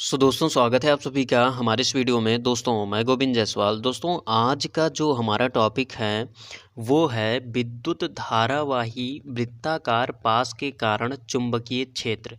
दोस्तों स्वागत है आप सभी का हमारे इस वीडियो में। दोस्तों मैं गोविंद जायसवाल। दोस्तों आज का जो हमारा टॉपिक है वो है विद्युत धारावाही वृत्ताकार पास के कारण चुंबकीय क्षेत्र।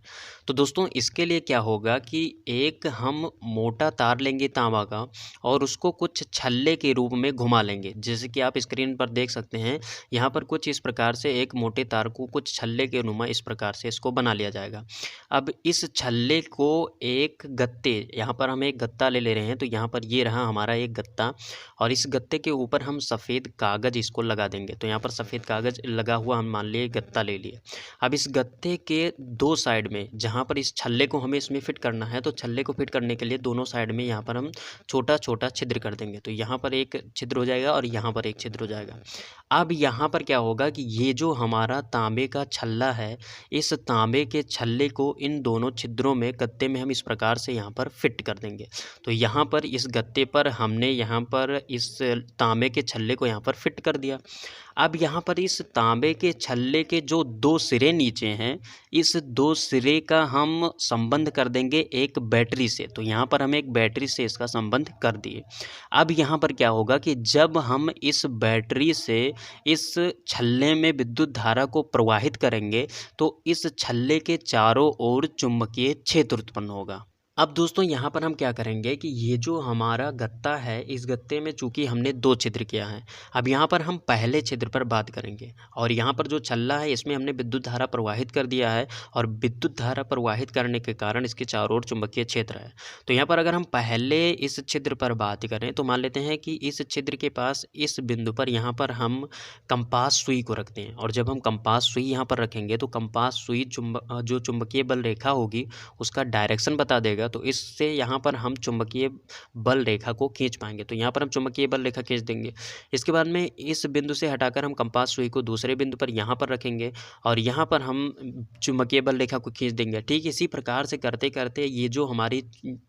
तो दोस्तों इसके लिए क्या होगा कि एक हम मोटा तार लेंगे तांबा का और उसको कुछ छल्ले के रूप में घुमा लेंगे। जैसे कि आप स्क्रीन पर देख सकते हैं, यहाँ पर कुछ इस प्रकार से एक मोटे तार को कुछ छल्ले के नुमा इस प्रकार से इसको बना लिया जाएगा। अब इस छल्ले को एक गत्ते, यहाँ पर हम एक गत्ता ले रहे हैं, तो यहाँ पर ये रहा हमारा एक गत्ता और इस गत्ते के ऊपर हम सफ़ेद कागज़ इसको लगा देंगे। तो यहाँ पर सफ़ेद कागज़ लगा हुआ हम मान लिए गत्ता ले लिए। अब इस गत्ते के दो साइड में जहाँ पर इस छल्ले को हमें इसमें फिट करना है, तो छल्ले को फिट करने के लिए दोनों साइड में यहाँ पर हम छोटा छोटा छिद्र कर देंगे। तो यहाँ पर एक छिद्र हो जाएगा और यहाँ पर एक छिद्र हो जाएगा। अब यहाँ पर क्या होगा कि ये जो हमारा तांबे का छल्ला है, इस तांबे के छल्ले को इन दोनों छिद्रों में गत्ते में हम इस प्रकार से यहाँ पर फिट कर देंगे। तो यहाँ पर इस गत्ते पर हमने यहाँ पर इस तांबे के छल्ले को यहाँ पर फिट कर दिया। अब यहाँ पर इस तांबे के छल्ले के जो दो सिरे नीचे हैं, इस दो सिरे का हम संबंध कर देंगे एक बैटरी से। तो यहाँ पर हम एक बैटरी से इसका संबंध कर दिए। अब यहाँ पर क्या होगा कि जब हम इस बैटरी से इस छल्ले में विद्युत धारा को प्रवाहित करेंगे तो इस छल्ले के चारों ओर चुंबकीय क्षेत्र उत्पन्न होगा। अब दोस्तों यहाँ पर हम क्या करेंगे कि ये जो हमारा गत्ता है, इस गत्ते में चूंकि हमने दो छिद्र किया है, अब यहाँ पर हम पहले छिद्र पर बात करेंगे और यहाँ पर जो छल्ला है इसमें हमने विद्युत धारा प्रवाहित कर दिया है और विद्युत धारा प्रवाहित करने के कारण इसके चारों ओर चुंबकीय क्षेत्र है। तो यहाँ पर अगर हम पहले इस छिद्र पर बात करें तो मान लेते हैं कि इस छिद्र के पास इस बिंदु पर यहाँ पर हम कंपास सुई को रखते हैं और जब हम कंपास सुई यहाँ पर रखेंगे तो कंपास सुई जो चुंबकीय बल रेखा होगी उसका डायरेक्शन बता देगा। तो इससे यहाँ पर हम चुंबकीय बल रेखा को खींच पाएंगे। तो यहाँ पर हम चुंबकीय बल रेखा खींच देंगे। इसके बाद में इस बिंदु से हटाकर हम कंपास सुई को दूसरे बिंदु पर यहाँ पर रखेंगे और यहाँ पर हम चुंबकीय बल रेखा को खींच देंगे। ठीक इसी प्रकार से करते करते ये जो हमारी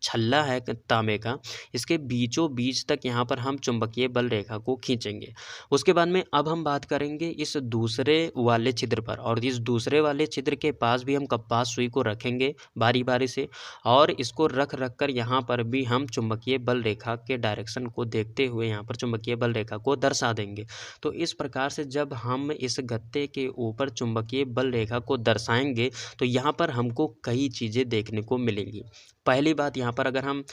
छल्ला है तांबे का, इसके बीचों बीच तक यहाँ पर हम चुंबकीय बल रेखा को खींचेंगे। उसके बाद में अब हम बात करेंगे इस दूसरे वाले छिद्र पर और इस दूसरे वाले छिद्र के पास भी हम कंपास सुई को रखेंगे बारी बारी से और इसको रख कर यहाँ पर भी हम चुंबकीय बल रेखा के डायरेक्शन को देखते हुए यहाँ पर चुंबकीय बल रेखा को दर्शा देंगे। तो इस प्रकार से जब हम इस गत्ते के ऊपर चुंबकीय बल रेखा को दर्शाएंगे तो यहाँ पर हमको कई चीज़ें देखने को मिलेंगी। पहली बात यहाँ पर अगर हम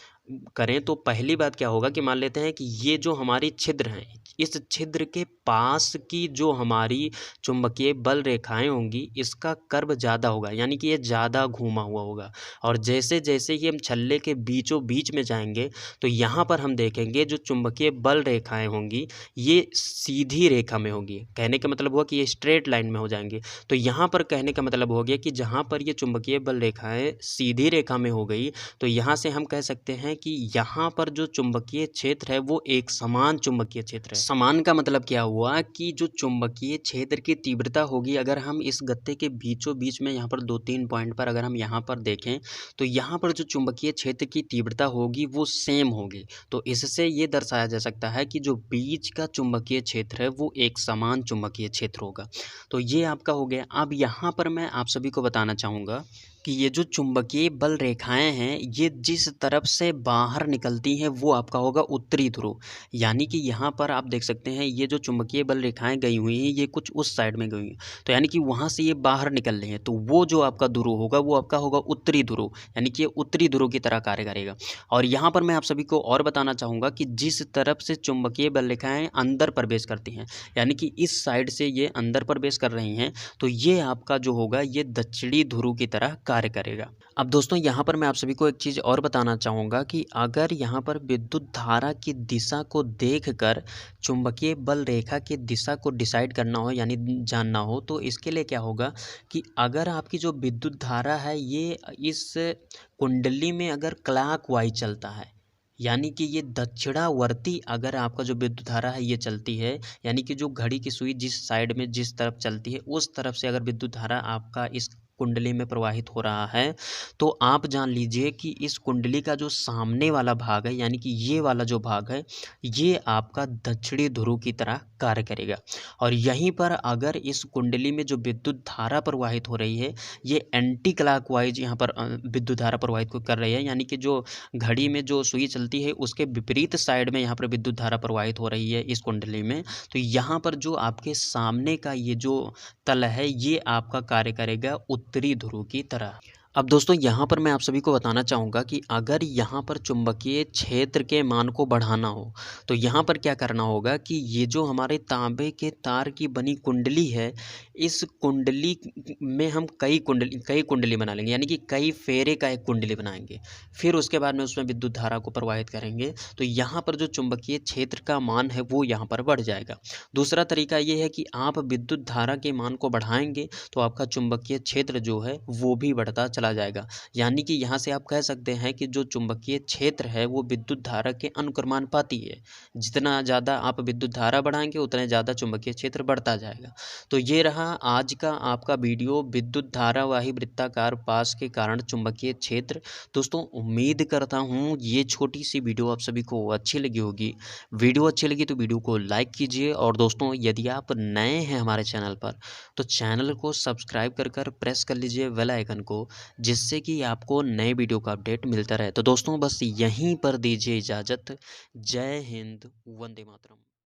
करें तो पहली बात क्या होगा कि मान लेते हैं कि ये जो हमारी छिद्र हैं, इस छिद्र के पास की जो हमारी चुंबकीय बल रेखाएं होंगी इसका कर्व ज़्यादा होगा, यानी कि ये ज़्यादा घूमा हुआ होगा। और जैसे जैसे ही हम छल्ले के बीचों बीच में जाएंगे तो यहाँ पर हम देखेंगे जो चुंबकीय बल रेखाएं होंगी ये सीधी रेखा में होगी। कहने का मतलब हुआ कि ये स्ट्रेट लाइन में हो जाएंगे। तो यहाँ पर कहने का मतलब हो गया कि जहाँ पर ये चुंबकीय बल रेखाएं सीधी रेखा में हो गई तो यहाँ से हम कह सकते हैं कि यहाँ पर जो चुंबकीय क्षेत्र है वो एक समान चुंबकीय क्षेत्र है। समान का मतलब क्या हुआ कि जो चुंबकीय क्षेत्र की तीव्रता होगी, अगर हम इस गत्ते के बीचों बीच में यहाँ पर 2-3 पॉइंट पर अगर हम यहाँ पर देखें तो यहाँ पर जो चुंबकीय क्षेत्र की तीव्रता होगी वो सेम होगी। तो इससे ये दर्शाया जा सकता है कि जो बीच का चुंबकीय क्षेत्र है वो एक समान चुंबकीय क्षेत्र होगा। तो ये आपका हो गया। अब यहाँ पर मैं आप सभी को बताना चाहूँगा कि ये जो चुंबकीय बल रेखाएं हैं ये जिस तरफ से बाहर निकलती हैं वो आपका होगा उत्तरी ध्रुव। यानी कि यहाँ पर आप देख सकते हैं ये जो चुंबकीय बल रेखाएं गई हुई हैं ये कुछ उस साइड में गई हुई हैं, तो यानी कि वहाँ से ये बाहर निकल रहे हैं। तो वो जो आपका ध्रुव होगा वो आपका होगा उत्तरी ध्रुव, यानी कि ये उत्तरी ध्रुव की तरह कार्य करेगा। और यहाँ पर मैं आप सभी को और बताना चाहूँगा कि जिस तरफ से चुंबकीय बल रेखाएं अंदर प्रवेश करती हैं, यानी कि इस साइड से ये अंदर प्रवेश कर रही हैं, तो ये आपका जो होगा ये दक्षिणी ध्रुव की तरह कार्य करेगा। अब दोस्तों यहाँ पर मैं आप सभी को एक चीज़ और बताना चाहूँगा कि अगर यहाँ पर विद्युत धारा की दिशा को देखकर चुंबकीय बल रेखा की दिशा को डिसाइड करना हो यानी जानना हो, तो इसके लिए क्या होगा कि अगर आपकी जो विद्युत धारा है ये इस कुंडली में अगर क्लॉकवाइज चलता है, यानी कि ये दक्षिणावर्ती अगर आपका जो विद्युत धारा है ये चलती है, यानी कि जो घड़ी की सुई जिस साइड में जिस तरफ चलती है उस तरफ से अगर विद्युत धारा आपका इस कुंडली में प्रवाहित हो रहा है, तो आप जान लीजिए कि इस कुंडली का जो सामने वाला भाग है, यानी कि ये वाला जो भाग है, ये आपका दक्षिणी ध्रुव की तरह कार्य करेगा। और यहीं पर अगर इस कुंडली में जो विद्युत धारा प्रवाहित हो रही है, ये एंटी क्लॉकवाइज यहाँ पर विद्युत धारा प्रवाहित कर रही है, यानी कि जो घड़ी में जो सुई चलती है उसके विपरीत साइड में यहाँ पर विद्युत धारा प्रवाहित हो रही है इस कुंडली में। तो यहाँ पर जो आपके सामने का ये जो तल है, ये आपका कार्य करेगा उत्तरी ध्रुव की तरह। अब दोस्तों यहाँ पर मैं आप सभी को बताना चाहूँगा कि अगर यहाँ पर चुंबकीय क्षेत्र के मान को बढ़ाना हो, तो यहाँ पर क्या करना होगा कि ये जो हमारे तांबे के तार की बनी कुंडली है, इस कुंडली में हम कई कुंडली बना लेंगे, यानी कि कई फेरे का एक कुंडली बनाएंगे। फिर उसके बाद में उसमें विद्युत धारा को प्रवाहित करेंगे, तो यहाँ पर जो चुंबकीय क्षेत्र का मान है वो यहाँ पर बढ़ जाएगा। दूसरा तरीका ये है कि आप विद्युत धारा के मान को बढ़ाएंगे तो आपका चुंबकीय क्षेत्र जो है वो भी बढ़ता चला जाएगा। यानी कि यहाँ से आप कह सकते हैं कि जो चुंबकीय क्षेत्र है वो विद्युत धारा के अनुक्रमानुपाती है। जितना ज़्यादा आप विद्युत धारा बढ़ाएंगे उतने ज़्यादा चुंबकीय क्षेत्र बढ़ता जाएगा। तो ये रहा आज का आपका वीडियो, विद्युत धारावाही वृत्ताकार पास के कारण चुंबकीय क्षेत्र। दोस्तों उम्मीद करता हूँ ये छोटी सी वीडियो आप सभी को अच्छी लगी होगी। वीडियो अच्छी लगी तो वीडियो को लाइक कीजिए, और दोस्तों यदि आप नए हैं हमारे चैनल पर तो चैनल को सब्सक्राइब कर प्रेस कर लीजिए बेल आइकन को, जिससे कि आपको नए वीडियो का अपडेट मिलता रहे। तो दोस्तों बस यहीं पर दीजिए इजाज़त। जय हिंद, वंदे मातरम।